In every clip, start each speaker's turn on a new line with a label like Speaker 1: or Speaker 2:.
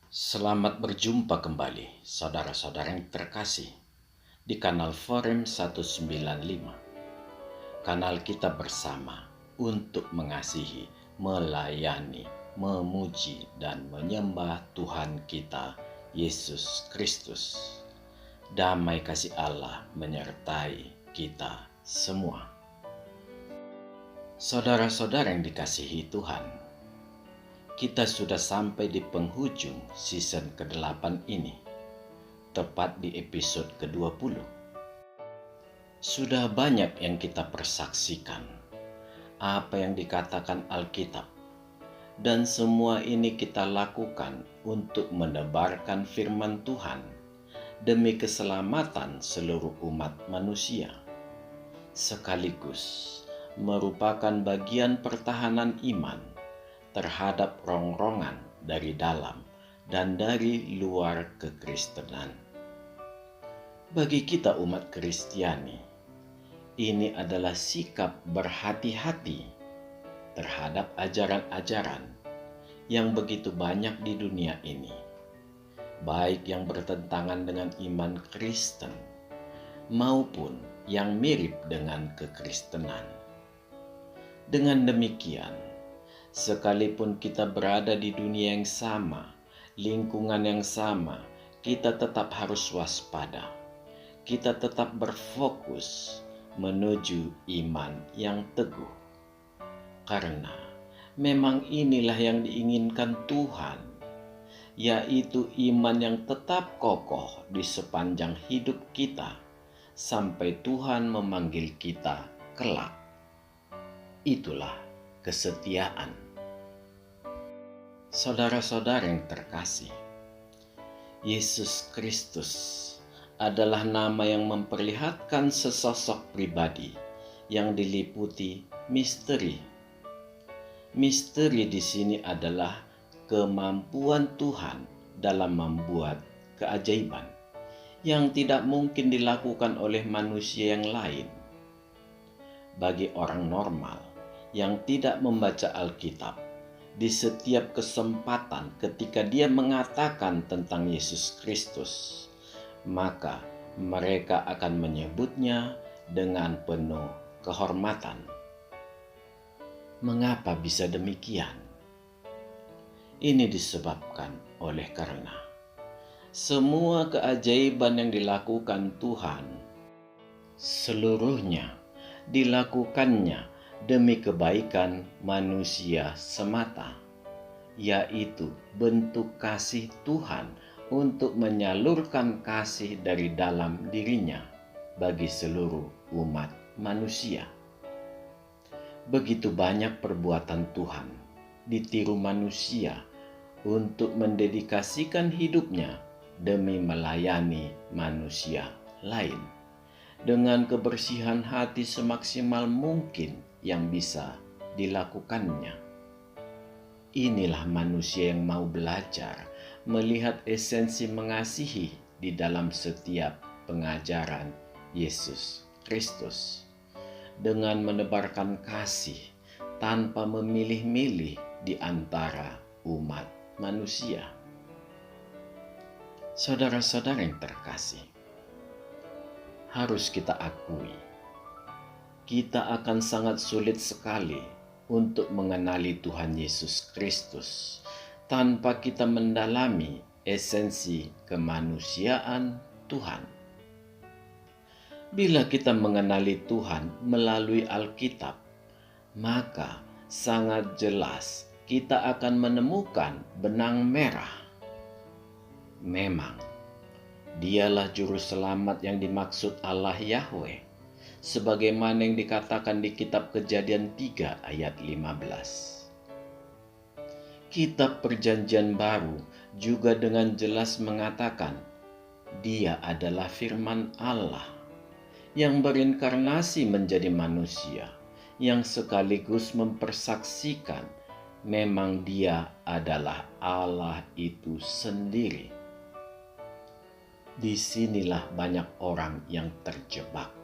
Speaker 1: Selamat berjumpa kembali, saudara-saudara yang terkasih, di kanal Forum 195. Kanal kita bersama untuk mengasihi, melayani, memuji, dan menyembah Tuhan kita, Yesus Kristus. Damai kasih Allah menyertai kita semua. Saudara-saudara yang dikasihi Tuhan, kita sudah sampai di penghujung season ke-8 ini, tepat di episode ke-20. Sudah banyak yang kita persaksikan, apa yang dikatakan Alkitab, dan semua ini kita lakukan untuk menebarkan firman Tuhan demi keselamatan seluruh umat manusia, sekaligus merupakan bagian pertahanan iman terhadap rongrongan dari dalam dan dari luar kekristenan. Bagi kita umat Kristiani, ini adalah sikap berhati-hati terhadap ajaran-ajaran yang begitu banyak di dunia ini, baik yang bertentangan dengan iman Kristen maupun yang mirip dengan kekristenan. Dengan demikian, sekalipun kita berada di dunia yang sama, lingkungan yang sama, kita tetap harus waspada. Kita tetap berfokus menuju iman yang teguh. Karena memang inilah yang diinginkan Tuhan, yaitu iman yang tetap kokoh di sepanjang hidup kita sampai Tuhan memanggil kita kelak. Itulah kesetiaan. Saudara-saudara yang terkasih, Yesus Kristus adalah nama yang memperlihatkan sesosok pribadi yang diliputi misteri. Misteri di sini adalah kemampuan Tuhan dalam membuat keajaiban yang tidak mungkin dilakukan oleh manusia yang lain. Bagi orang normal yang tidak membaca Alkitab, di setiap kesempatan ketika dia mengatakan tentang Yesus Kristus, maka mereka akan menyebutnya dengan penuh kehormatan. Mengapa bisa demikian? Ini disebabkan oleh karena semua keajaiban yang dilakukan Tuhan, seluruhnya dilakukannya demi kebaikan manusia semata, yaitu bentuk kasih Tuhan untuk menyalurkan kasih dari dalam dirinya bagi seluruh umat manusia. Begitu banyak perbuatan Tuhan ditiru manusia untuk mendedikasikan hidupnya demi melayani manusia lain dengan kebersihan hati semaksimal mungkin yang bisa dilakukannya. Inilah manusia yang mau belajar melihat esensi mengasihi di dalam setiap pengajaran Yesus Kristus, dengan menebarkan kasih tanpa memilih-milih di antara umat manusia. Saudara-saudara yang terkasih, harus kita akui, kita akan sangat sulit sekali untuk mengenali Tuhan Yesus Kristus tanpa kita mendalami esensi kemanusiaan Tuhan. Bila kita mengenali Tuhan melalui Alkitab, maka sangat jelas kita akan menemukan benang merah. Memang, Dialah juru selamat yang dimaksud Allah Yahweh, sebagaimana yang dikatakan di kitab Kejadian 3 ayat 15. Kitab Perjanjian Baru juga dengan jelas mengatakan Dia adalah firman Allah yang berinkarnasi menjadi manusia, yang sekaligus mempersaksikan memang Dia adalah Allah itu sendiri. Disinilah banyak orang yang terjebak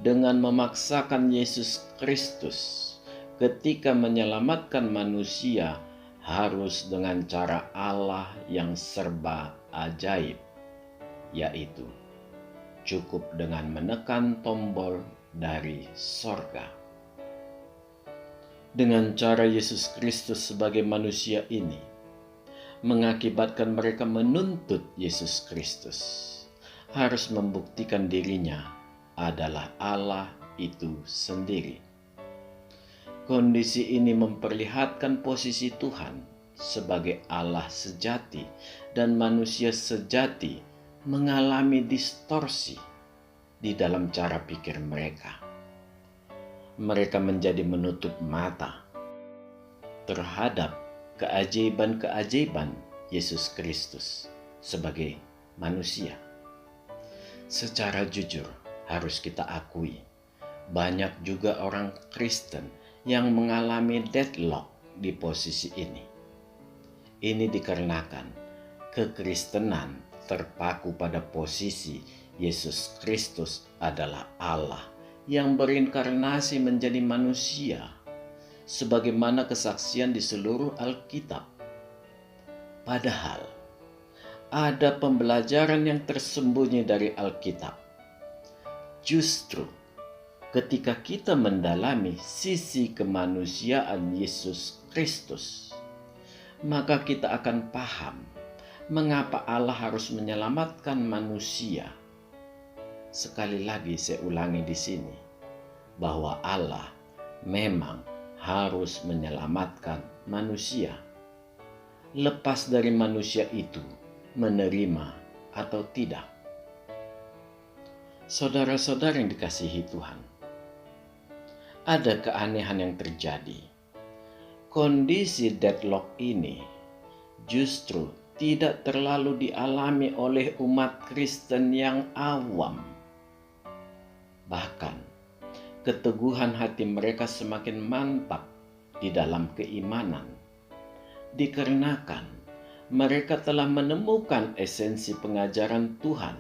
Speaker 1: dengan memaksakan Yesus Kristus ketika menyelamatkan manusia harus dengan cara Allah yang serba ajaib, yaitu cukup dengan menekan tombol dari sorga. Dengan cara Yesus Kristus sebagai manusia ini, mengakibatkan mereka menuntut Yesus Kristus, harus membuktikan dirinya adalah Allah itu sendiri. Kondisi ini memperlihatkan posisi Tuhan sebagai Allah sejati dan manusia sejati mengalami distorsi di dalam cara pikir mereka. Mereka menjadi menutup mata terhadap keajaiban-keajaiban Yesus Kristus sebagai manusia. Secara jujur harus kita akui, banyak juga orang Kristen yang mengalami deadlock di posisi ini. Ini dikarenakan kekristenan terpaku pada posisi Yesus Kristus adalah Allah yang berinkarnasi menjadi manusia, sebagaimana kesaksian di seluruh Alkitab. Padahal ada pembelajaran yang tersembunyi dari Alkitab. Justru ketika kita mendalami sisi kemanusiaan Yesus Kristus, maka kita akan paham mengapa Allah harus menyelamatkan manusia. Sekali lagi saya ulangi di sini, bahwa Allah memang harus menyelamatkan manusia. Lepas dari manusia itu menerima atau tidak. Saudara-saudara yang dikasihi Tuhan, ada keanehan yang terjadi. Kondisi deadlock ini justru tidak terlalu dialami oleh umat Kristen yang awam. Bahkan keteguhan hati mereka semakin mantap di dalam keimanan, dikarenakan mereka telah menemukan esensi pengajaran Tuhan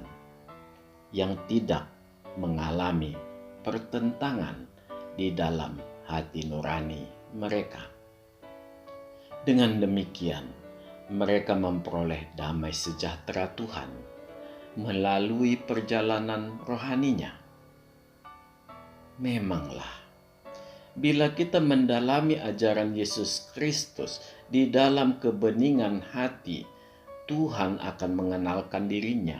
Speaker 1: yang tidak mengalami pertentangan di dalam hati nurani mereka. Dengan demikian, mereka memperoleh damai sejahtera Tuhan melalui perjalanan rohaninya. Memanglah, bila kita mendalami ajaran Yesus Kristus di dalam kebeningan hati, Tuhan akan mengenalkan dirinya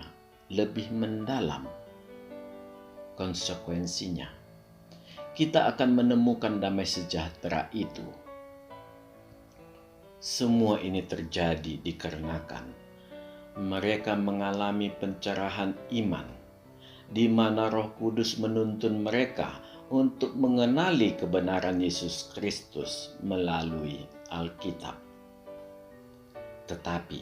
Speaker 1: lebih mendalam. Konsekuensinya, kita akan menemukan damai sejahtera itu. Semua ini terjadi dikarenakan mereka mengalami pencerahan iman, di mana Roh Kudus menuntun mereka untuk mengenali kebenaran Yesus Kristus melalui Alkitab. Tetapi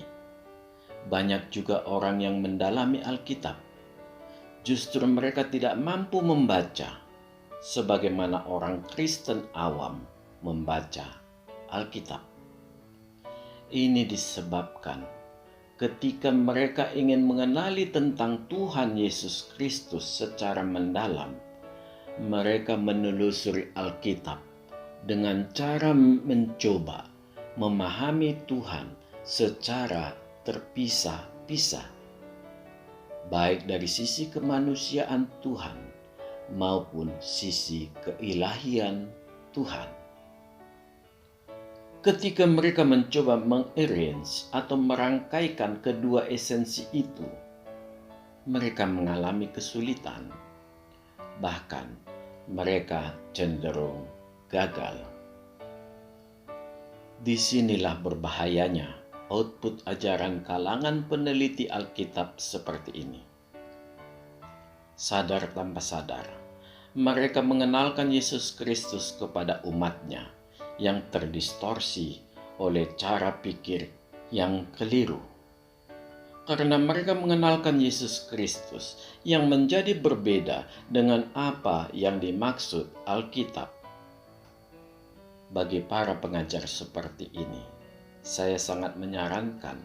Speaker 1: banyak juga orang yang mendalami Alkitab, justru mereka tidak mampu membaca sebagaimana orang Kristen awam membaca Alkitab. Ini disebabkan ketika mereka ingin mengenali tentang Tuhan Yesus Kristus secara mendalam, mereka menelusuri Alkitab dengan cara mencoba memahami Tuhan secara terpisah-pisah, baik dari sisi kemanusiaan Tuhan maupun sisi keilahian Tuhan. Ketika mereka mencoba mengarrange atau merangkaikan kedua esensi itu, mereka mengalami kesulitan. Bahkan mereka cenderung gagal. Disinilah berbahayanya output ajaran kalangan peneliti Alkitab seperti ini. Sadar tanpa sadar, mereka mengenalkan Yesus Kristus kepada umatnya yang terdistorsi oleh cara pikir yang keliru. Karena mereka mengenalkan Yesus Kristus yang menjadi berbeda dengan apa yang dimaksud Alkitab. Bagi para pengajar seperti ini, saya sangat menyarankan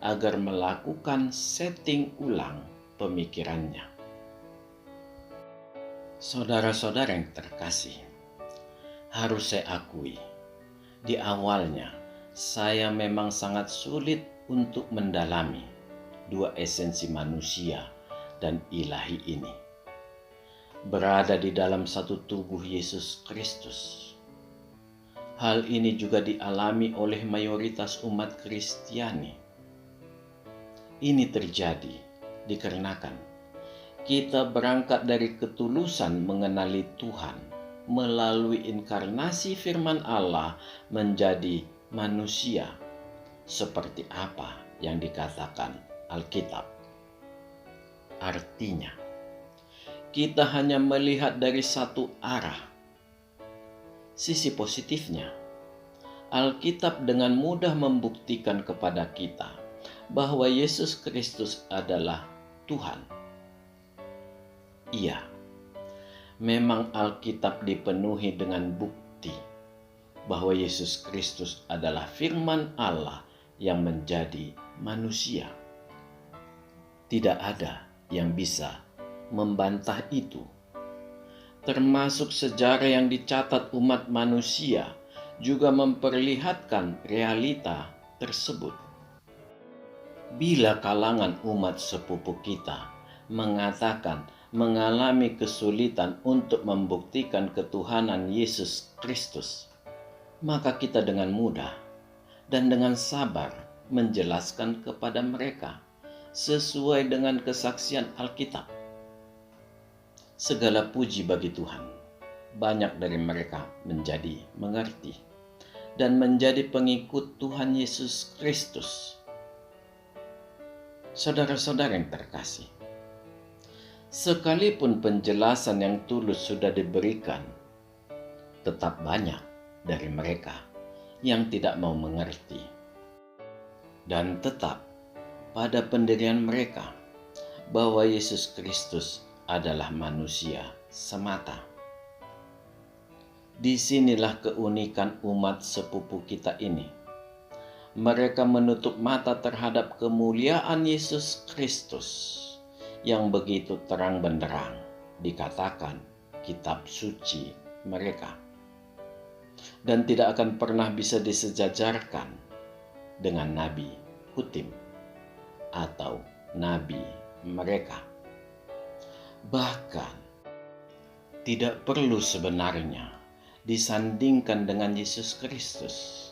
Speaker 1: agar melakukan setting ulang pemikirannya. Saudara-saudara yang terkasih, harus saya akui, di awalnya saya memang sangat sulit untuk mendalami dua esensi manusia dan ilahi ini. Berada di dalam satu tubuh Yesus Kristus. Hal ini juga dialami oleh mayoritas umat Kristiani. Ini terjadi dikarenakan kita berangkat dari ketulusan mengenali Tuhan melalui inkarnasi firman Allah menjadi manusia seperti apa yang dikatakan Alkitab. Artinya, kita hanya melihat dari satu arah. Sisi positifnya, Alkitab dengan mudah membuktikan kepada kita bahwa Yesus Kristus adalah Tuhan. Iya, memang Alkitab dipenuhi dengan bukti bahwa Yesus Kristus adalah firman Allah yang menjadi manusia. Tidak ada yang bisa membantah itu. Termasuk sejarah yang dicatat umat manusia juga memperlihatkan realita tersebut. Bila kalangan umat sepupu kita mengatakan mengalami kesulitan untuk membuktikan ketuhanan Yesus Kristus, maka kita dengan mudah dan dengan sabar menjelaskan kepada mereka sesuai dengan kesaksian Alkitab. Segala puji bagi Tuhan, banyak dari mereka menjadi mengerti dan menjadi pengikut Tuhan Yesus Kristus. Saudara-saudara yang terkasih, sekalipun penjelasan yang tulus sudah diberikan, tetap banyak dari mereka yang tidak mau mengerti. Dan tetap pada pendirian mereka bahwa Yesus Kristus adalah manusia semata. Disinilah keunikan umat sepupu kita ini. Mereka menutup mata terhadap kemuliaan Yesus Kristus yang begitu terang benderang dikatakan kitab suci mereka, dan tidak akan pernah bisa disejajarkan dengan Nabi Hutim atau Nabi mereka. Bahkan tidak perlu sebenarnya disandingkan dengan Yesus Kristus.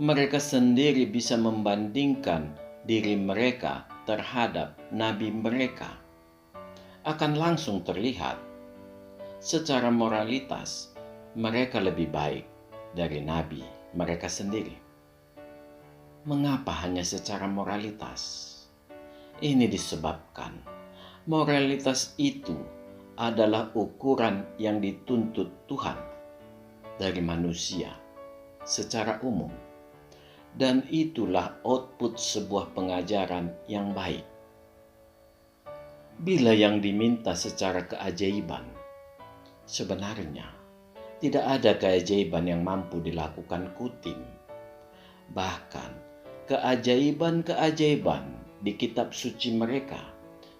Speaker 1: Mereka sendiri bisa membandingkan diri mereka terhadap nabi mereka. Akan langsung terlihat secara moralitas mereka lebih baik dari nabi mereka sendiri. Mengapa hanya secara moralitas? Ini disebabkan moralitas itu adalah ukuran yang dituntut Tuhan dari manusia secara umum. Dan itulah output sebuah pengajaran yang baik. Bila yang diminta secara keajaiban, sebenarnya tidak ada keajaiban yang mampu dilakukan Hutim. Bahkan keajaiban-keajaiban di kitab suci mereka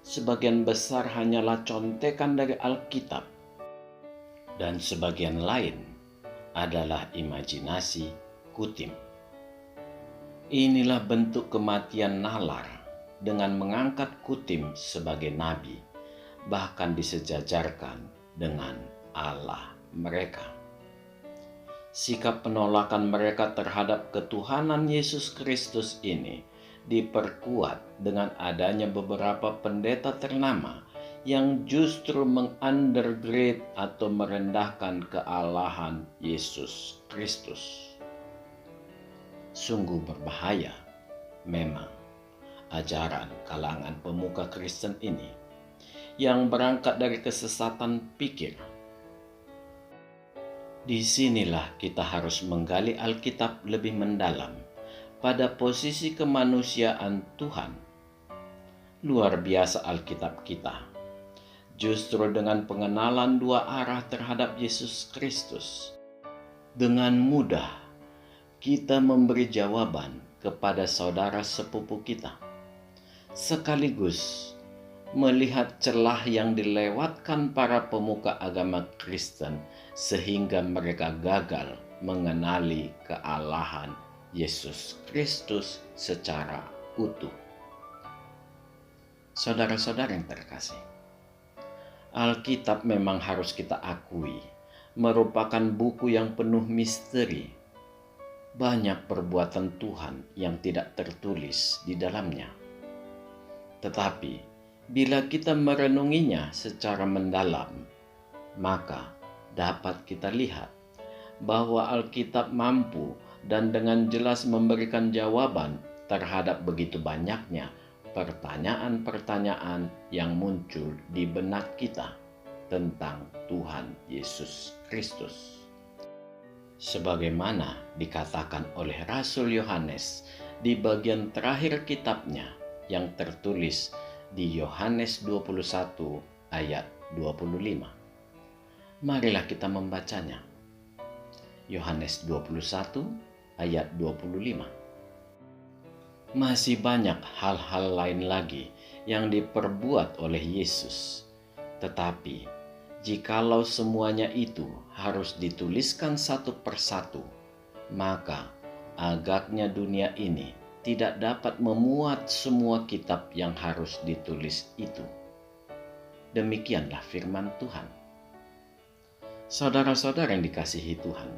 Speaker 1: sebagian besar hanyalah contekan dari Alkitab, dan sebagian lain adalah imajinasi Hutim. Inilah bentuk kematian nalar dengan mengangkat Hutim sebagai nabi, bahkan disejajarkan dengan Allah mereka. Sikap penolakan mereka terhadap ketuhanan Yesus Kristus ini diperkuat dengan adanya beberapa pendeta ternama yang justru mengundergrade atau merendahkan kealahan Yesus Kristus. Sungguh berbahaya memang ajaran kalangan pemuka Kristen ini yang berangkat dari kesesatan pikir. Disinilah kita harus menggali Alkitab lebih mendalam pada posisi kemanusiaan Tuhan. Luar biasa Alkitab kita. Justru dengan pengenalan dua arah terhadap Yesus Kristus, dengan mudah kita memberi jawaban kepada saudara sepupu kita, sekaligus melihat celah yang dilewatkan para pemuka agama Kristen sehingga mereka gagal mengenali kealahan Yesus Kristus secara utuh. Saudara-saudara yang terkasih, Alkitab memang harus kita akui merupakan buku yang penuh misteri. Banyak perbuatan Tuhan yang tidak tertulis di dalamnya. Tetapi bila kita merenunginya secara mendalam, maka dapat kita lihat bahwa Alkitab mampu dan dengan jelas memberikan jawaban terhadap begitu banyaknya pertanyaan-pertanyaan yang muncul di benak kita tentang Tuhan Yesus Kristus. Sebagaimana dikatakan oleh Rasul Yohanes di bagian terakhir kitabnya yang tertulis di Yohanes 21 ayat 25. Marilah kita membacanya. Yohanes 21 ayat 25. Masih banyak hal-hal lain lagi yang diperbuat oleh Yesus. Tetapi, jikalau semuanya itu harus dituliskan satu persatu, maka agaknya dunia ini tidak dapat memuat semua kitab yang harus ditulis itu. Demikianlah firman Tuhan. Saudara-saudara yang dikasihi Tuhan,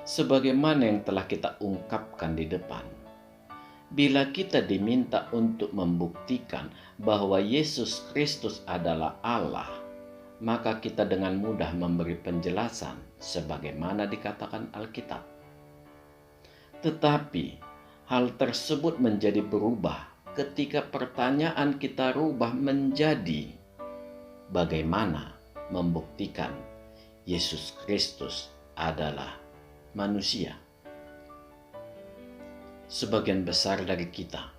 Speaker 1: sebagaimana yang telah kita ungkapkan di depan, bila kita diminta untuk membuktikan bahwa Yesus Kristus adalah Allah, maka kita dengan mudah memberi penjelasan sebagaimana dikatakan Alkitab. Tetapi hal tersebut menjadi berubah ketika pertanyaan kita rubah menjadi bagaimana membuktikan Yesus Kristus adalah manusia. Sebagian besar dari kita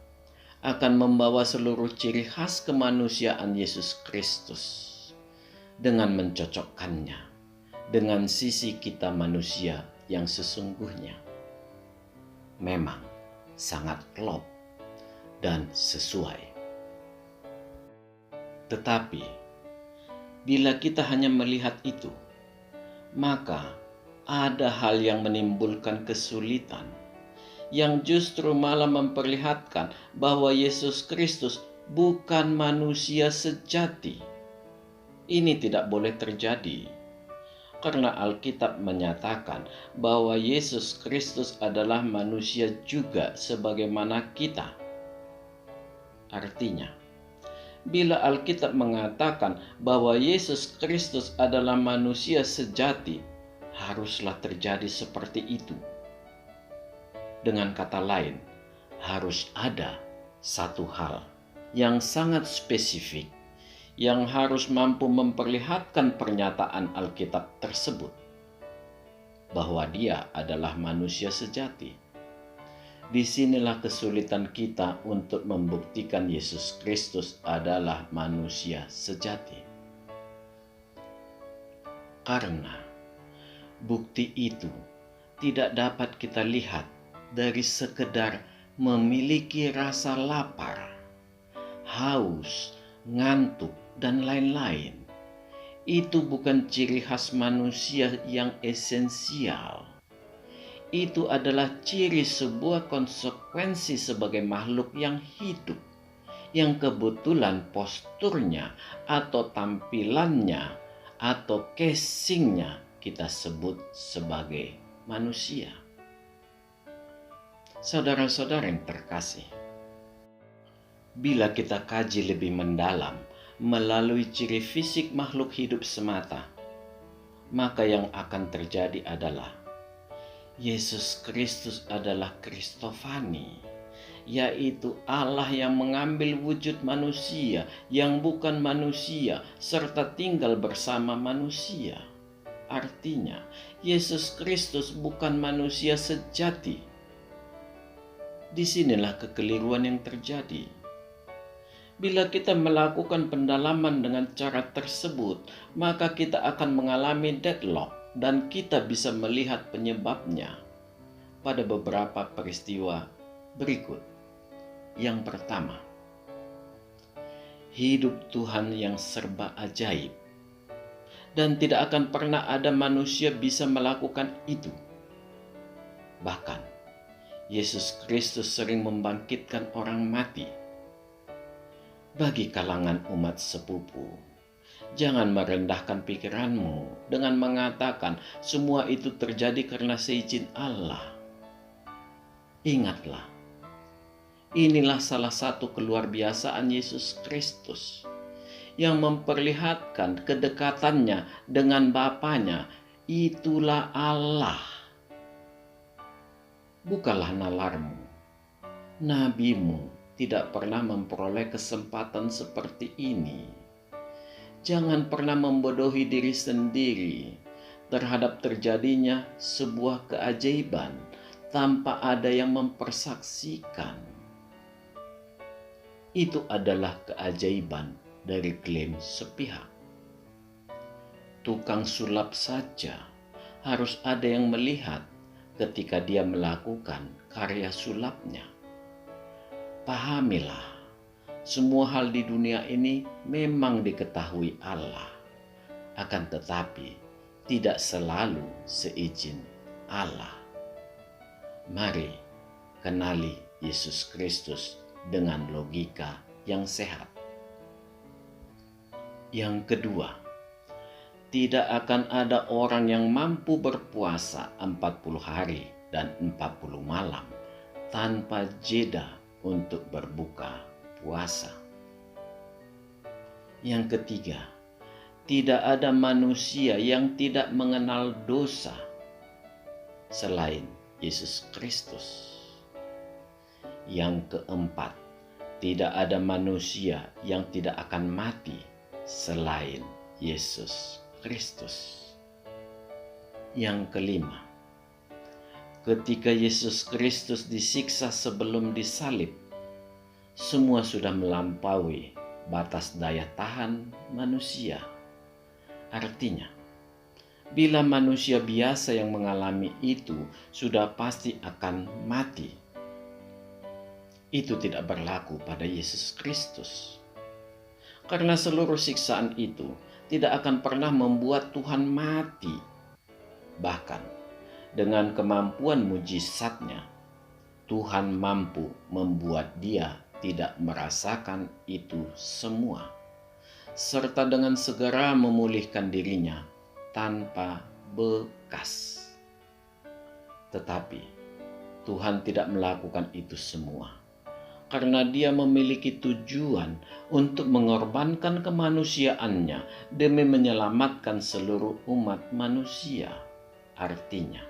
Speaker 1: akan membawa seluruh ciri khas kemanusiaan Yesus Kristus dengan mencocokkannya dengan sisi kita manusia yang sesungguhnya. Memang sangat klop dan sesuai. Tetapi bila kita hanya melihat itu, maka ada hal yang menimbulkan kesulitan yang justru malah memperlihatkan bahwa Yesus Kristus bukan manusia sejati. Ini tidak boleh terjadi, karena Alkitab menyatakan bahwa Yesus Kristus adalah manusia juga sebagaimana kita. Artinya, bila Alkitab mengatakan bahwa Yesus Kristus adalah manusia sejati, haruslah terjadi seperti itu. Dengan kata lain, harus ada satu hal yang sangat spesifik yang harus mampu memperlihatkan pernyataan Alkitab tersebut, bahwa Dia adalah manusia sejati. Disinilah kesulitan kita untuk membuktikan Yesus Kristus adalah manusia sejati. Karena bukti itu tidak dapat kita lihat dari sekedar memiliki rasa lapar, haus, ngantuk, dan lain-lain. Itu bukan ciri khas manusia yang esensial. Itu adalah ciri sebuah konsekuensi sebagai makhluk yang hidup, yang kebetulan posturnya atau tampilannya atau casingnya kita sebut sebagai manusia. Saudara-saudara yang terkasih, bila kita kaji lebih mendalam melalui ciri fisik makhluk hidup semata, maka yang akan terjadi adalah Yesus Kristus adalah Kristofani, yaitu Allah yang mengambil wujud manusia yang bukan manusia serta tinggal bersama manusia. Artinya, Yesus Kristus bukan manusia sejati. Disinilah kekeliruan yang terjadi. Bila kita melakukan pendalaman dengan cara tersebut, maka kita akan mengalami deadlock dan kita bisa melihat penyebabnya pada beberapa peristiwa berikut. Yang pertama, hidup Tuhan yang serba ajaib, dan tidak akan pernah ada manusia bisa melakukan itu. Bahkan Yesus Kristus sering membangkitkan orang mati. Bagi kalangan umat sepupu, jangan merendahkan pikiranmu dengan mengatakan semua itu terjadi karena seizin Allah. Ingatlah, inilah salah satu keluarbiasaan Yesus Kristus yang memperlihatkan kedekatannya dengan Bapanya. Itulah Allah. Bukalah nalarmu. Nabimu tidak pernah memperoleh kesempatan seperti ini. Jangan pernah membodohi diri sendiri terhadap terjadinya sebuah keajaiban tanpa ada yang mempersaksikan. Itu adalah keajaiban dari klaim sepihak. Tukang sulap saja harus ada yang melihat ketika dia melakukan karya sulapnya. Pahamilah, semua hal di dunia ini memang diketahui Allah, akan tetapi tidak selalu seizin Allah. Mari kenali Yesus Kristus dengan logika yang sehat. Yang kedua, tidak akan ada orang yang mampu berpuasa 40 hari dan 40 malam tanpa jeda untuk berbuka puasa. Yang ketiga, tidak ada manusia yang tidak mengenal dosa selain Yesus Kristus. Yang keempat, tidak ada manusia yang tidak akan mati selain Yesus Kristus. Yang kelima, ketika Yesus Kristus disiksa sebelum disalib, semua sudah melampaui batas daya tahan manusia. Artinya, bila manusia biasa yang mengalami itu sudah pasti akan mati, itu tidak berlaku pada Yesus Kristus. Karena seluruh siksaan itu tidak akan pernah membuat Tuhan mati. Bahkan dengan kemampuan mujizatnya, Tuhan mampu membuat dia tidak merasakan itu semua, serta dengan segera memulihkan dirinya tanpa bekas. Tetapi Tuhan tidak melakukan itu semua, karena dia memiliki tujuan untuk mengorbankan kemanusiaannya demi menyelamatkan seluruh umat manusia. Artinya,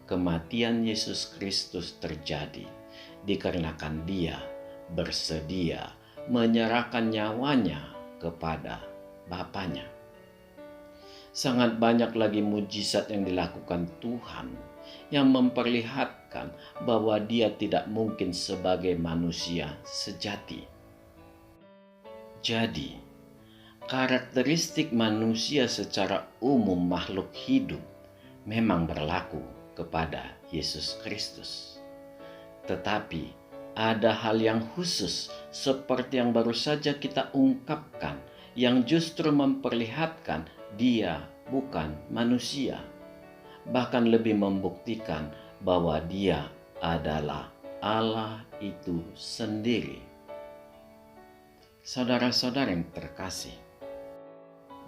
Speaker 1: kematian Yesus Kristus terjadi dikarenakan dia bersedia menyerahkan nyawanya kepada Bapanya. Sangat banyak lagi mujizat yang dilakukan Tuhan yang memperlihatkan bahwa dia tidak mungkin sebagai manusia sejati. Jadi, karakteristik manusia secara umum makhluk hidup memang berlaku kepada Yesus Kristus. Tetapi ada hal yang khusus seperti yang baru saja kita ungkapkan yang justru memperlihatkan dia bukan manusia. Bahkan lebih membuktikan bahwa dia adalah Allah itu sendiri. Saudara-saudara yang terkasih,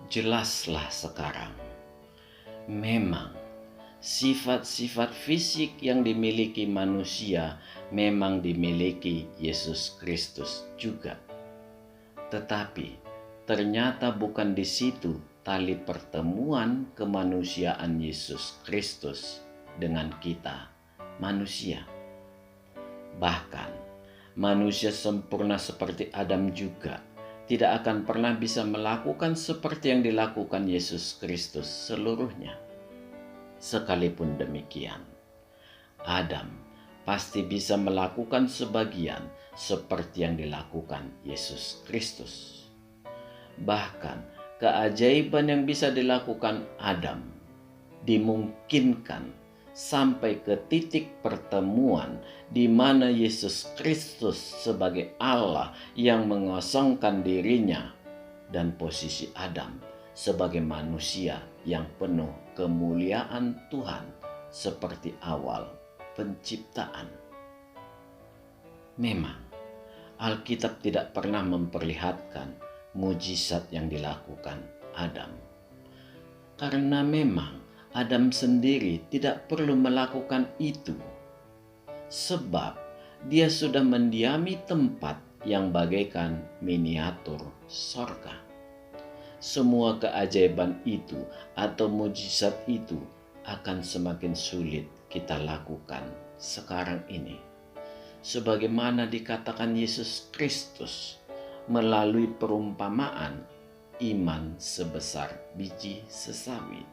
Speaker 1: jelaslah sekarang, memang sifat-sifat fisik yang dimiliki manusia memang dimiliki Yesus Kristus juga. Tetapi ternyata bukan di situ tali pertemuan kemanusiaan Yesus Kristus dengan kita manusia. Bahkan manusia sempurna seperti Adam juga tidak akan pernah bisa melakukan seperti yang dilakukan Yesus Kristus seluruhnya. Sekalipun demikian, Adam pasti bisa melakukan sebagian seperti yang dilakukan Yesus Kristus. Bahkan keajaiban yang bisa dilakukan Adam dimungkinkan sampai ke titik pertemuan di mana Yesus Kristus sebagai Allah yang mengosongkan dirinya dan posisi Adam sebagai manusia yang penuh kemuliaan Tuhan seperti awal penciptaan. Memang, Alkitab tidak pernah memperlihatkan mujizat yang dilakukan Adam. Karena memang Adam sendiri tidak perlu melakukan itu. Sebab dia sudah mendiami tempat yang bagaikan miniatur sorga. Semua keajaiban itu atau mujizat itu akan semakin sulit kita lakukan sekarang ini. Sebagaimana dikatakan Yesus Kristus melalui perumpamaan iman sebesar biji sesawit.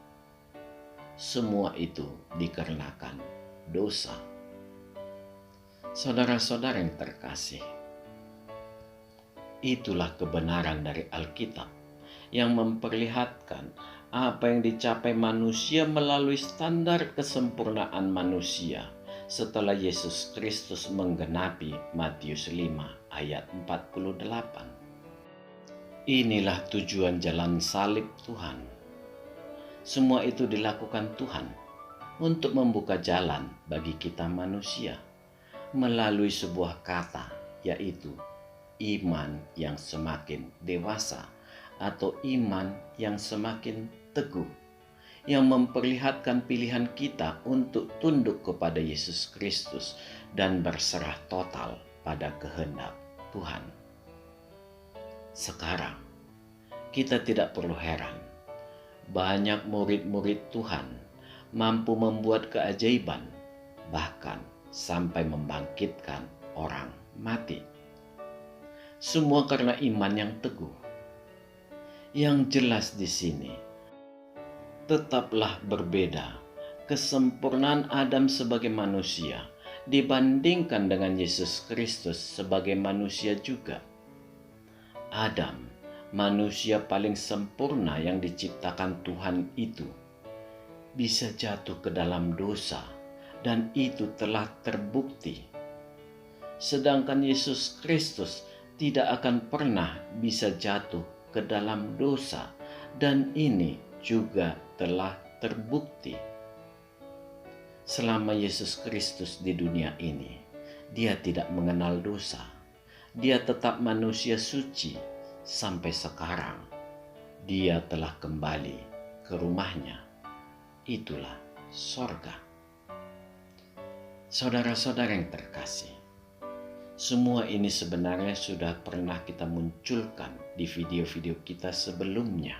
Speaker 1: Semua itu dikarenakan dosa. Saudara-saudara yang terkasih, itulah kebenaran dari Alkitab yang memperlihatkan apa yang dicapai manusia melalui standar kesempurnaan manusia setelah Yesus Kristus menggenapi Matius 5 ayat 48. Inilah tujuan jalan salib Tuhan. Semua itu dilakukan Tuhan untuk membuka jalan bagi kita manusia melalui sebuah kata, yaitu iman yang semakin dewasa atau iman yang semakin teguh, yang memperlihatkan pilihan kita untuk tunduk kepada Yesus Kristus dan berserah total pada kehendak Tuhan. Sekarang, kita tidak perlu heran, banyak murid-murid Tuhan mampu membuat keajaiban, bahkan sampai membangkitkan orang mati. Semua karena iman yang teguh. Yang jelas di sini, tetaplah berbeda kesempurnaan Adam sebagai manusia dibandingkan dengan Yesus Kristus sebagai manusia juga. Adam, manusia paling sempurna yang diciptakan Tuhan itu, bisa jatuh ke dalam dosa, dan itu telah terbukti. Sedangkan Yesus Kristus tidak akan pernah bisa jatuh ke dalam dosa, dan ini juga telah terbukti. Selama Yesus Kristus di dunia ini, dia tidak mengenal dosa. Dia tetap manusia suci sampai sekarang. Dia telah kembali ke rumahnya. Itulah sorga. Saudara-saudara yang terkasih, semua ini sebenarnya sudah pernah kita munculkan di video-video kita sebelumnya.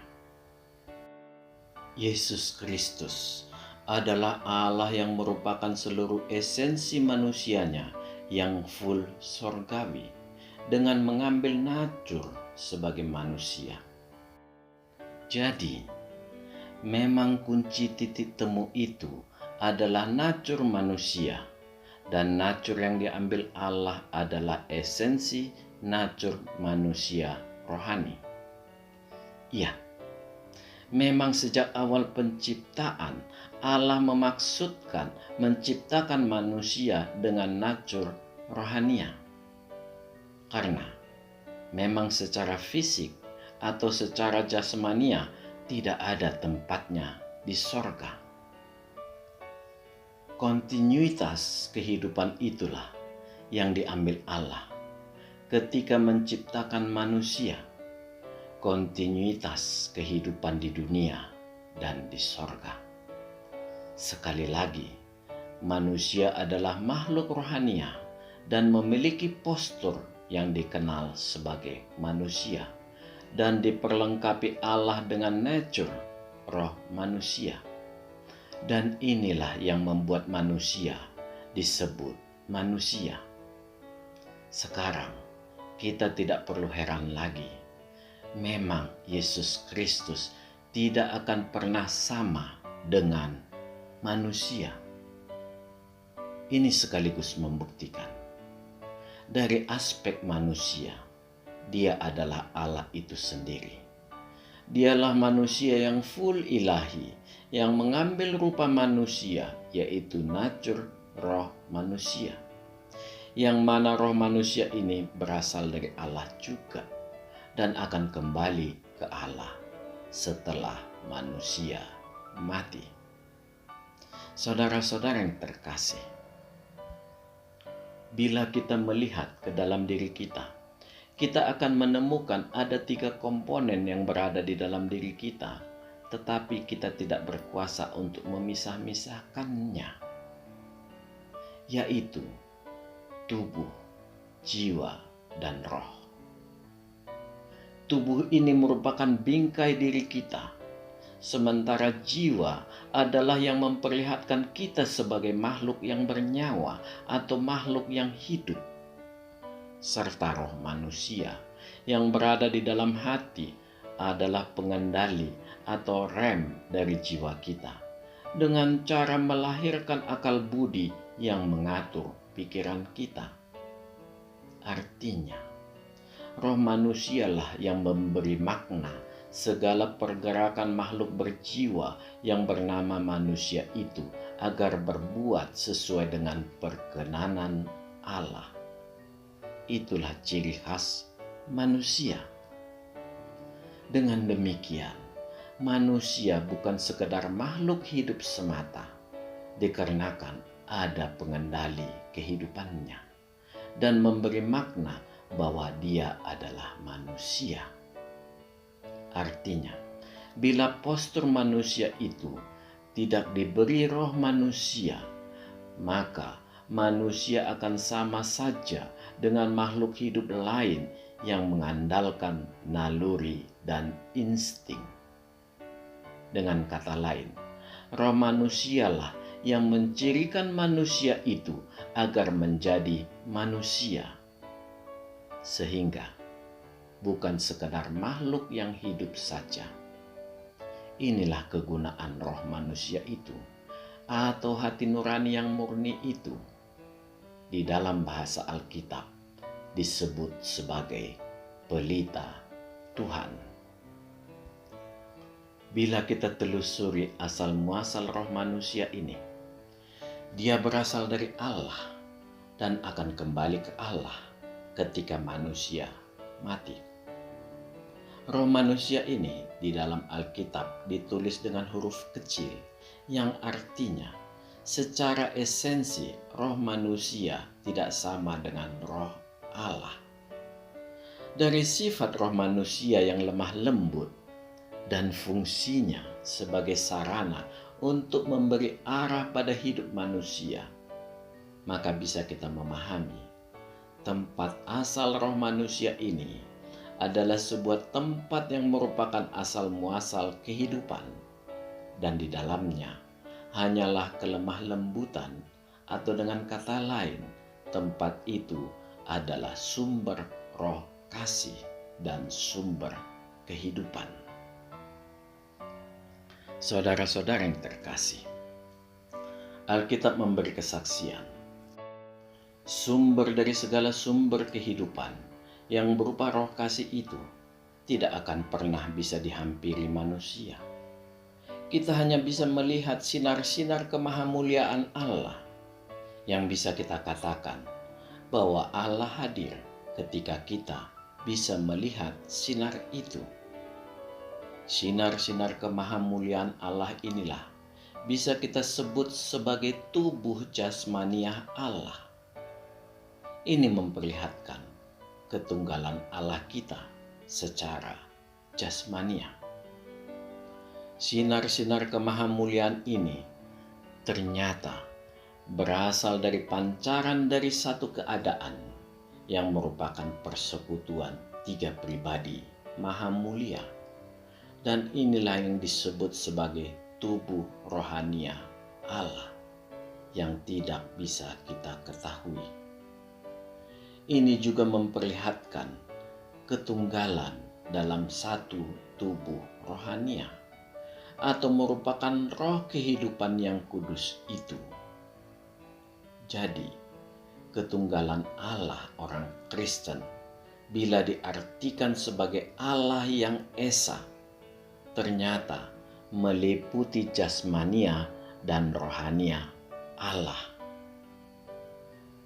Speaker 1: Yesus Kristus adalah Allah yang merupakan seluruh esensi manusianya yang full sorgawi dengan mengambil natur sebagai manusia. Jadi, memang kunci titik temu itu adalah natur manusia. Dan natur yang diambil Allah adalah esensi natur manusia rohani. Ya, memang sejak awal penciptaan Allah memaksudkan menciptakan manusia dengan natur rohania. Karena memang secara fisik atau secara jasmania tidak ada tempatnya di sorga. Kontinuitas kehidupan itulah yang diambil Allah ketika menciptakan manusia. Kontinuitas kehidupan di dunia dan di sorga. Sekali lagi, manusia adalah makhluk rohania dan memiliki postur yang dikenal sebagai manusia dan diperlengkapi Allah dengan nature roh manusia. Dan inilah yang membuat manusia disebut manusia. Sekarang kita tidak perlu heran lagi. Memang Yesus Kristus tidak akan pernah sama dengan manusia. Ini sekaligus membuktikan dari aspek manusia, dia adalah Allah itu sendiri. Dialah manusia yang full ilahi, yang mengambil rupa manusia, yaitu natur roh manusia. Yang mana roh manusia ini berasal dari Allah juga dan akan kembali ke Allah setelah manusia mati. Saudara-saudara yang terkasih, Bila kita melihat ke dalam diri kita akan menemukan ada 3 komponen yang berada di dalam diri kita, tetapi kita tidak berkuasa untuk memisah-misahkannya, yaitu tubuh, jiwa, dan roh. Tubuh ini merupakan bingkai diri kita, sementara jiwa adalah yang memperlihatkan kita sebagai makhluk yang bernyawa atau makhluk yang hidup. Serta roh manusia yang berada di dalam hati adalah pengendali atau rem dari jiwa kita, dengan cara melahirkan akal budi yang mengatur pikiran kita. Artinya, roh manusialah yang memberi makna segala pergerakan makhluk berjiwa yang bernama manusia itu agar berbuat sesuai dengan perkenanan Allah. Itulah ciri khas manusia. Dengan demikian, manusia bukan sekedar makhluk hidup semata, dikarenakan ada pengendali kehidupannya dan memberi makna bahwa dia adalah manusia. Artinya, bila postur manusia itu tidak diberi roh manusia, maka manusia akan sama saja dengan makhluk hidup lain yang mengandalkan naluri dan insting. Dengan kata lain, roh manusialah yang mencirikan manusia itu agar menjadi manusia, sehingga bukan sekadar makhluk yang hidup saja. Inilah kegunaan roh manusia itu, atau hati nurani yang murni itu. Di dalam bahasa Alkitab disebut sebagai pelita Tuhan. Bila kita telusuri asal muasal roh manusia ini, dia berasal dari Allah dan akan kembali ke Allah ketika manusia mati. Roh manusia ini di dalam Alkitab ditulis dengan huruf kecil yang artinya secara esensi roh manusia tidak sama dengan roh Allah. Dari sifat roh manusia yang lemah lembut dan fungsinya sebagai sarana untuk memberi arah pada hidup manusia, maka bisa kita memahami tempat asal roh manusia ini adalah sebuah tempat yang merupakan asal muasal kehidupan, dan di dalamnya hanyalah kelemah lembutan, atau dengan kata lain, tempat itu adalah sumber roh kasih dan sumber kehidupan. Saudara-saudara yang terkasih, Alkitab memberi kesaksian. Sumber dari segala sumber kehidupan yang berupa roh kasih itu tidak akan pernah bisa dihampiri manusia. Kita hanya bisa melihat sinar-sinar kemahamuliaan Allah, yang bisa kita katakan bahwa Allah hadir ketika kita bisa melihat sinar itu. Sinar-sinar kemahamuliaan Allah inilah bisa kita sebut sebagai tubuh jasmaniah Allah. Ini memperlihatkan ketunggalan Allah kita secara jasmaniah. Sinar-sinar kemahamuliaan ini ternyata berasal dari pancaran dari satu keadaan yang merupakan persekutuan 3 pribadi maha mulia. Dan inilah yang disebut sebagai tubuh rohania Allah yang tidak bisa kita ketahui. Ini juga memperlihatkan ketunggalan dalam satu tubuh rohania, atau merupakan roh kehidupan yang kudus itu. Jadi, ketunggalan Allah orang Kristen bila diartikan sebagai Allah yang esa, ternyata meliputi jasmania dan rohania Allah.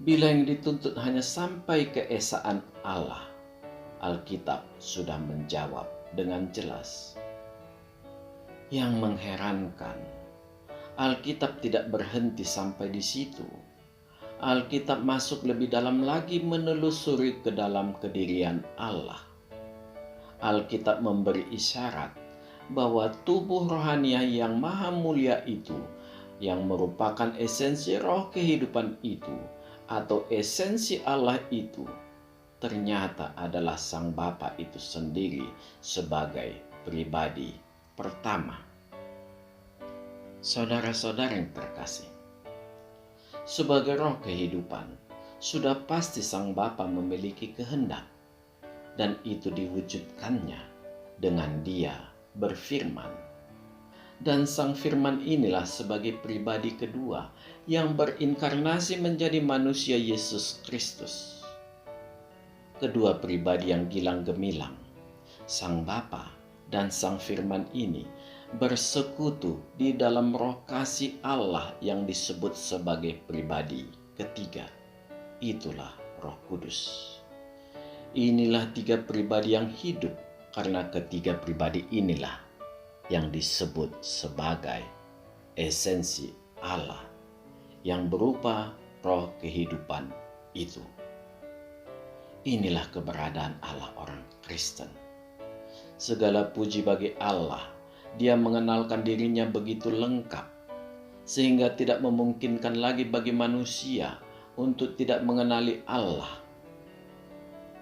Speaker 1: Bila yang dituntut hanya sampai keesaan Allah, Alkitab sudah menjawab dengan jelas. Yang mengherankan, Alkitab tidak berhenti sampai di situ. Alkitab masuk lebih dalam lagi menelusuri ke dalam kedirian Allah. Alkitab memberi isyarat bahwa tubuh rohania yang maha mulia itu, yang merupakan esensi roh kehidupan itu, atau esensi Allah itu, ternyata adalah Sang Bapa itu sendiri sebagai pribadi pertama. Saudara-saudara yang terkasih, sebagai roh kehidupan, sudah pasti Sang Bapa memiliki kehendak, dan itu diwujudkannya dengan Dia berfirman. Dan Sang Firman inilah sebagai pribadi kedua yang berinkarnasi menjadi manusia Yesus Kristus. Kedua pribadi yang gilang gemilang, Sang Bapa dan Sang Firman ini bersekutu di dalam roh kasih Allah yang disebut sebagai pribadi ketiga. Itulah Roh Kudus. Inilah tiga pribadi yang hidup, karena ketiga pribadi inilah yang disebut sebagai esensi Allah yang berupa roh kehidupan itu. Inilah keberadaan Allah orang Kristen. Segala puji bagi Allah, Dia mengenalkan dirinya begitu lengkap, sehingga tidak memungkinkan lagi bagi manusia untuk tidak mengenali Allah.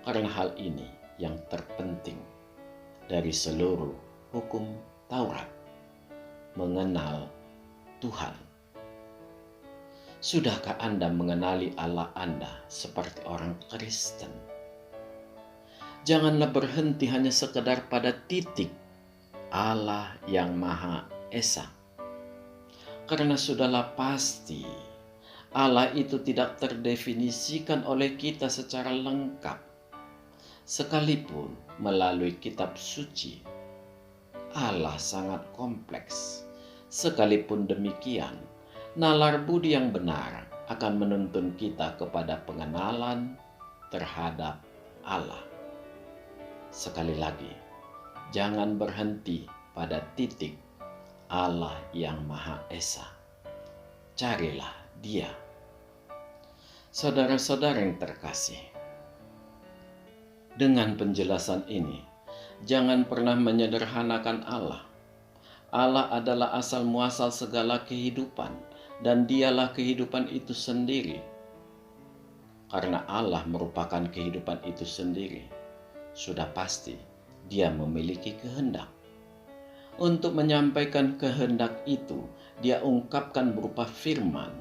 Speaker 1: Karena hal ini yang terpenting dari seluruh hukum Taurat, mengenal Tuhan. Sudahkah Anda mengenali Allah Anda seperti orang Kristen? Janganlah berhenti hanya sekedar pada titik Allah yang Maha Esa. Karena sudahlah pasti Allah itu tidak terdefinisikan oleh kita secara lengkap, sekalipun melalui kitab suci. Allah sangat kompleks. Sekalipun demikian, nalar budi yang benar akan menuntun kita kepada pengenalan terhadap Allah. Sekali lagi, jangan berhenti pada titik Allah yang Maha Esa. Carilah Dia. Saudara-saudara yang terkasih, dengan penjelasan ini, jangan pernah menyederhanakan Allah. Allah adalah asal muasal segala kehidupan, dan Dialah kehidupan itu sendiri. Karena Allah merupakan kehidupan itu sendiri, sudah pasti Dia memiliki kehendak. Untuk menyampaikan kehendak itu, Dia ungkapkan berupa firman.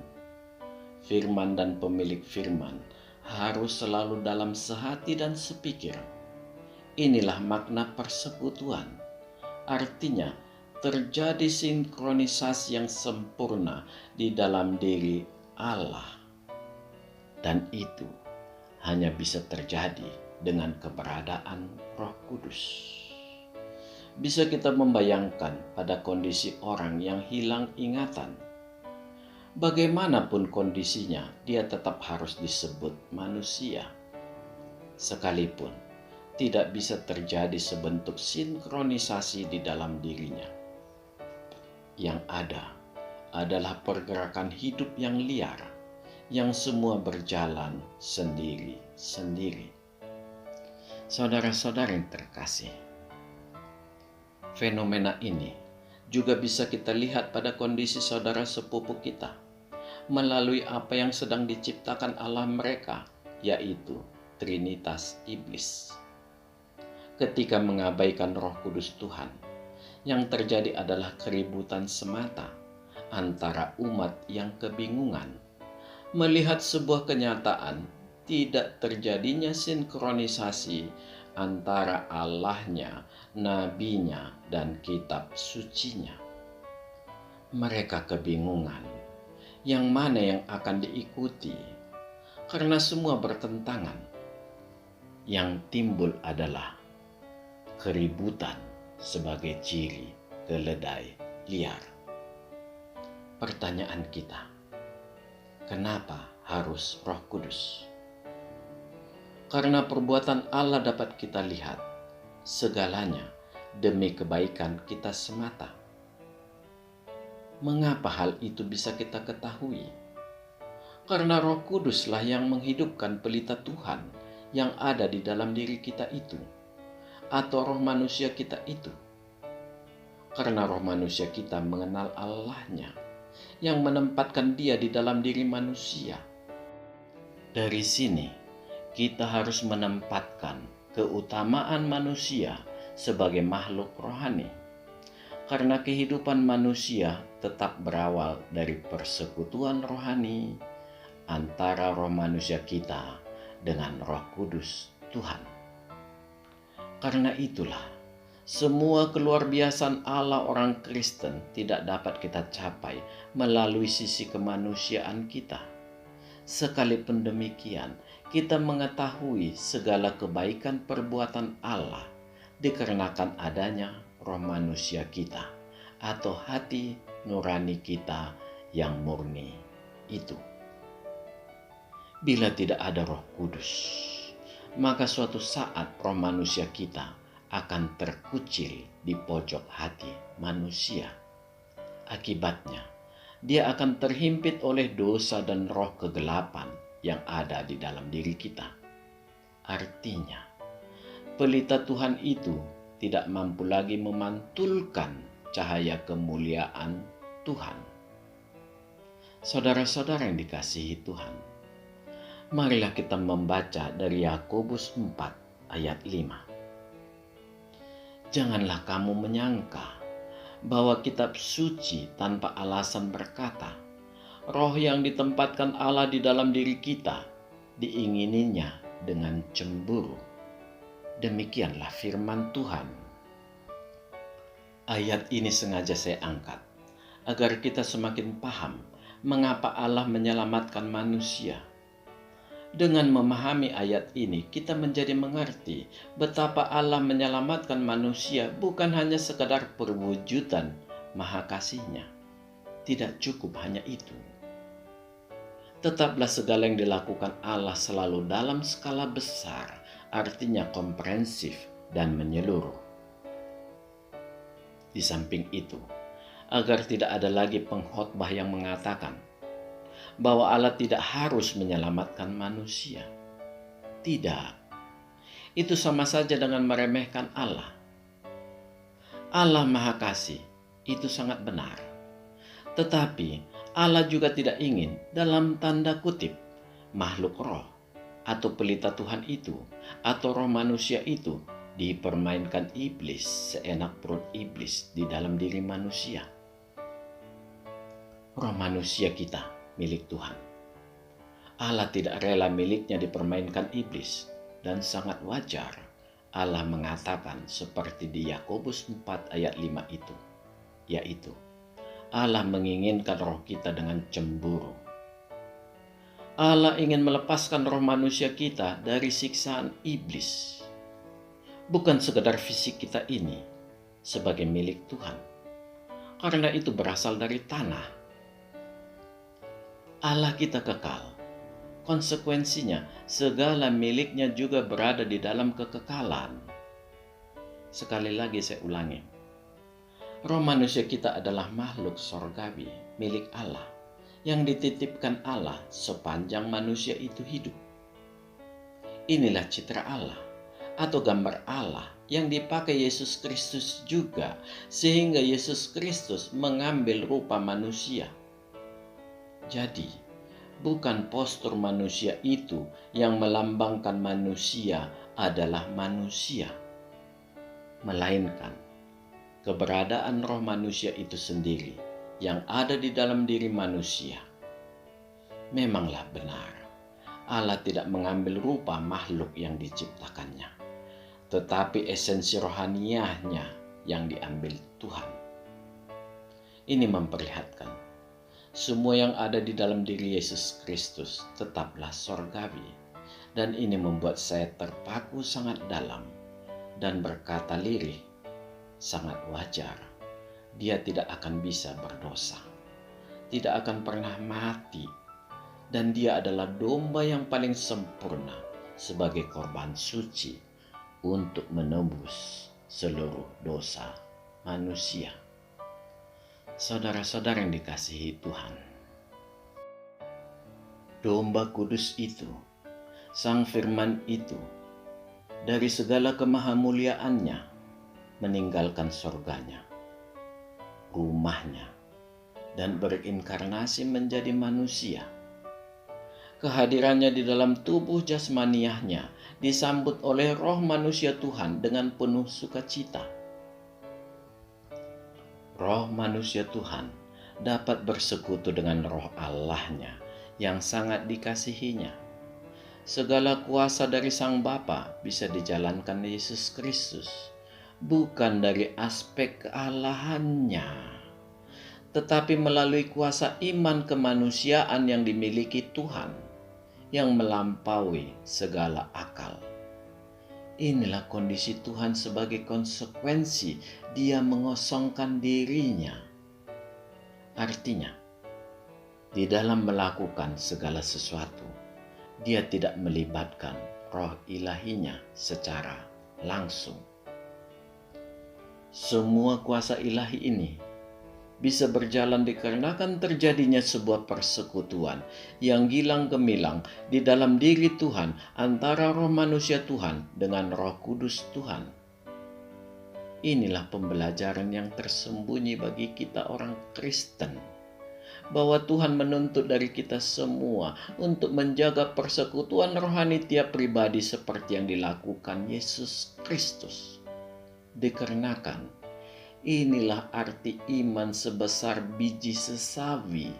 Speaker 1: Firman dan pemilik firman harus selalu dalam sehati dan sepikir. Inilah makna persekutuan. Artinya, terjadi sinkronisasi yang sempurna di dalam diri Allah. Dan itu hanya bisa terjadi dengan keberadaan Roh Kudus. Bisa kita membayangkan pada kondisi orang yang hilang ingatan. Bagaimanapun kondisinya, dia tetap harus disebut manusia. Sekalipun tidak bisa terjadi sebentuk sinkronisasi di dalam dirinya. Yang ada adalah pergerakan hidup yang liar, yang semua berjalan sendiri-sendiri. Saudara-saudara yang terkasih, fenomena ini juga bisa kita lihat pada kondisi saudara sepupu kita, melalui apa yang sedang diciptakan Allah mereka, yaitu Trinitas Iblis. Ketika mengabaikan Roh Kudus Tuhan, yang terjadi adalah keributan semata antara umat yang kebingungan melihat sebuah kenyataan tidak terjadinya sinkronisasi antara Allahnya, nabinya, dan kitab sucinya. Mereka kebingungan yang mana yang akan diikuti karena semua bertentangan. Yang timbul adalah keributan sebagai ciri keledai liar. Pertanyaan kita, kenapa harus Roh Kudus? Karena perbuatan Allah dapat kita lihat segalanya demi kebaikan kita semata. Mengapa hal itu bisa kita ketahui? Karena Roh Kuduslah yang menghidupkan pelita Tuhan yang ada di dalam diri kita itu, atau roh manusia kita itu. Karena roh manusia kita mengenal Allahnya, yang menempatkan Dia di dalam diri manusia. Dari sini, kita harus menempatkan keutamaan manusia sebagai makhluk rohani. Karena kehidupan manusia tetap berawal dari persekutuan rohani antara roh manusia kita dengan Roh Kudus Tuhan. Karena itulah, semua keluar biasaan Allah orang Kristen tidak dapat kita capai melalui sisi kemanusiaan kita. Sekalipun demikian, kita mengetahui segala kebaikan perbuatan Allah dikarenakan adanya roh manusia kita atau hati nurani kita yang murni itu. Bila tidak ada Roh Kudus, maka suatu saat roh manusia kita akan terkucil di pojok hati manusia. Akibatnya, dia akan terhimpit oleh dosa dan roh kegelapan yang ada di dalam diri kita. Artinya, pelita Tuhan itu tidak mampu lagi memantulkan cahaya kemuliaan Tuhan. Saudara-saudara yang dikasihi Tuhan, marilah kita membaca dari Yakobus 4 ayat 5. Janganlah kamu menyangka bahwa kitab suci tanpa alasan berkata, roh yang ditempatkan Allah di dalam diri kita diingininya dengan cemburu. Demikianlah firman Tuhan. Ayat ini sengaja saya angkat agar kita semakin paham mengapa Allah menyelamatkan manusia. Dengan memahami ayat ini, kita menjadi mengerti betapa Allah menyelamatkan manusia bukan hanya sekadar perwujudan maha kasih-Nya. Tidak cukup hanya itu. Tetaplah segala yang dilakukan Allah selalu dalam skala besar, artinya komprehensif dan menyeluruh. Di samping itu, agar tidak ada lagi pengkhotbah yang mengatakan bahwa Allah tidak harus menyelamatkan manusia. Tidak. Itu sama saja dengan meremehkan Allah. Allah Maha Kasih, itu sangat benar. Tetapi Allah juga tidak ingin dalam tanda kutip makhluk roh atau pelita Tuhan itu atau roh manusia itu dipermainkan iblis seenak perut iblis di dalam diri manusia. Roh manusia kita milik Tuhan. Allah tidak rela miliknya dipermainkan iblis, dan sangat wajar Allah mengatakan seperti di Yakobus 4 ayat 5 itu, yaitu Allah menginginkan roh kita dengan cemburu. Allah ingin melepaskan roh manusia kita dari siksaan iblis. Bukan sekedar fisik kita ini sebagai milik Tuhan, karena itu berasal dari tanah. Allah kita kekal. Konsekuensinya, segala miliknya juga berada di dalam kekekalan. Sekali lagi saya ulangi. Roh manusia kita adalah makhluk sorgawi, milik Allah, yang dititipkan Allah sepanjang manusia itu hidup. Inilah citra Allah, atau gambar Allah yang dipakai Yesus Kristus juga, sehingga Yesus Kristus mengambil rupa manusia. Jadi, bukan postur manusia itu yang melambangkan manusia adalah manusia, melainkan keberadaan roh manusia itu sendiri yang ada di dalam diri manusia. Memanglah benar, Allah tidak mengambil rupa makhluk yang diciptakannya, tetapi esensi rohaniahnya yang diambil Tuhan. Ini memperlihatkan semua yang ada di dalam diri Yesus Kristus tetaplah sorgawi, dan ini membuat saya terpaku sangat dalam dan berkata lirih, sangat wajar. Dia tidak akan bisa berdosa, tidak akan pernah mati, dan dia adalah domba yang paling sempurna sebagai korban suci untuk menebus seluruh dosa manusia. Saudara-saudara yang dikasihi Tuhan, Domba kudus itu, Sang Firman itu, dari segala kemahamuliaannya, meninggalkan sorganya, rumahnya, dan berinkarnasi menjadi manusia. Kehadirannya di dalam tubuh jasmaniahnya disambut oleh roh manusia Tuhan dengan penuh sukacita. Roh manusia Tuhan dapat bersekutu dengan roh Allahnya yang sangat dikasihinya. Segala kuasa dari Sang Bapa bisa dijalankan Yesus Kristus, bukan dari aspek kealahannya, tetapi melalui kuasa iman kemanusiaan yang dimiliki Tuhan, yang melampaui segala akal. Inilah kondisi Tuhan sebagai konsekuensi Dia mengosongkan dirinya. Artinya, di dalam melakukan segala sesuatu, Dia tidak melibatkan roh ilahinya secara langsung. Semua kuasa ilahi ini bisa berjalan dikarenakan terjadinya sebuah persekutuan yang gilang gemilang di dalam diri Tuhan antara roh manusia Tuhan dengan Roh Kudus Tuhan. Inilah pembelajaran yang tersembunyi bagi kita orang Kristen, bahwa Tuhan menuntut dari kita semua untuk menjaga persekutuan rohani tiap pribadi seperti yang dilakukan Yesus Kristus. Dikarenakan inilah arti iman sebesar biji sesawi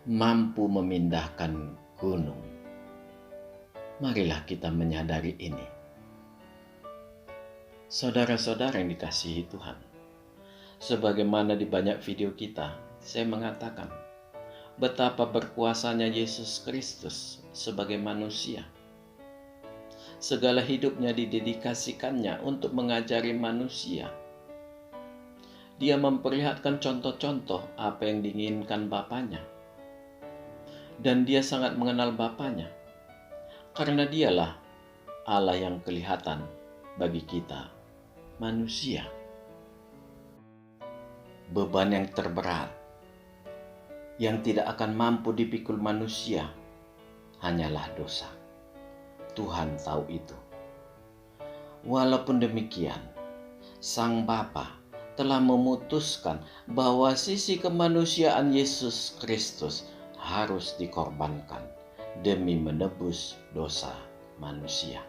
Speaker 1: mampu memindahkan gunung. Marilah kita menyadari ini. Saudara-saudara yang dikasihi Tuhan, sebagaimana di banyak video kita, saya mengatakan betapa berkuasanya Yesus Kristus sebagai manusia. Segala hidupnya didedikasikannya untuk mengajari manusia. Dia memperlihatkan contoh-contoh apa yang diinginkan Bapanya. Dan dia sangat mengenal Bapanya, karena dialah Allah yang kelihatan bagi kita manusia. Beban yang terberat yang tidak akan mampu dipikul manusia hanyalah dosa. Tuhan tahu itu. Walaupun demikian, Sang Bapa telah memutuskan bahwa sisi kemanusiaan Yesus Kristus harus dikorbankan demi menebus dosa manusia.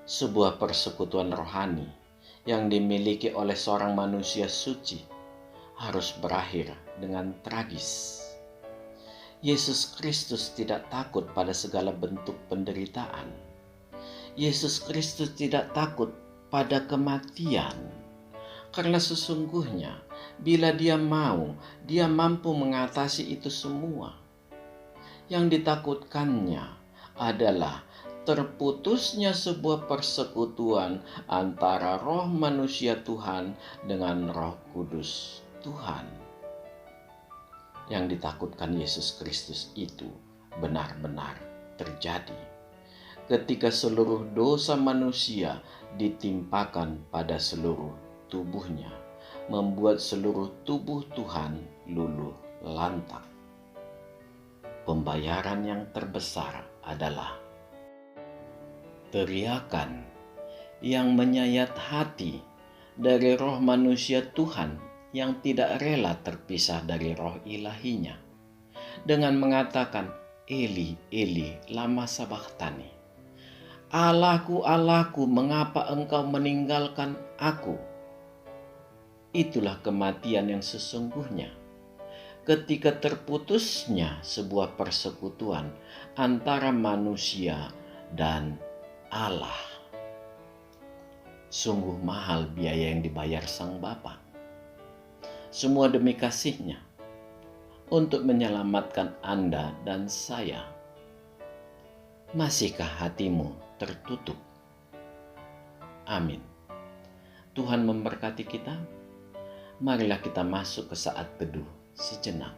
Speaker 1: Sebuah persekutuan rohani yang dimiliki oleh seorang manusia suci harus berakhir dengan tragis. Yesus Kristus tidak takut pada segala bentuk penderitaan. Yesus Kristus tidak takut pada kematian, karena sesungguhnya bila Dia mau, Dia mampu mengatasi itu semua. Yang ditakutkannya adalah terputusnya sebuah persekutuan antara roh manusia Tuhan dengan Roh Kudus Tuhan. Yang ditakutkan Yesus Kristus itu benar-benar terjadi ketika seluruh dosa manusia ditimpakan pada seluruh tubuhnya, membuat seluruh tubuh Tuhan luluh lantak. Pembayaran yang terbesar adalah teriakan yang menyayat hati dari roh manusia Tuhan yang tidak rela terpisah dari roh ilahinya, dengan mengatakan, Eli, Eli, lama sabachthani. Allahku, Allahku, mengapa engkau meninggalkan aku? Itulah kematian yang sesungguhnya, ketika terputusnya sebuah persekutuan antara manusia dan Allah. Sungguh mahal biaya yang dibayar Sang Bapa. Semua demi kasih-Nya untuk menyelamatkan Anda dan saya. Masihkah hatimu tertutup? Amin. Tuhan memberkati kita. Marilah kita masuk ke saat teduh sejenak.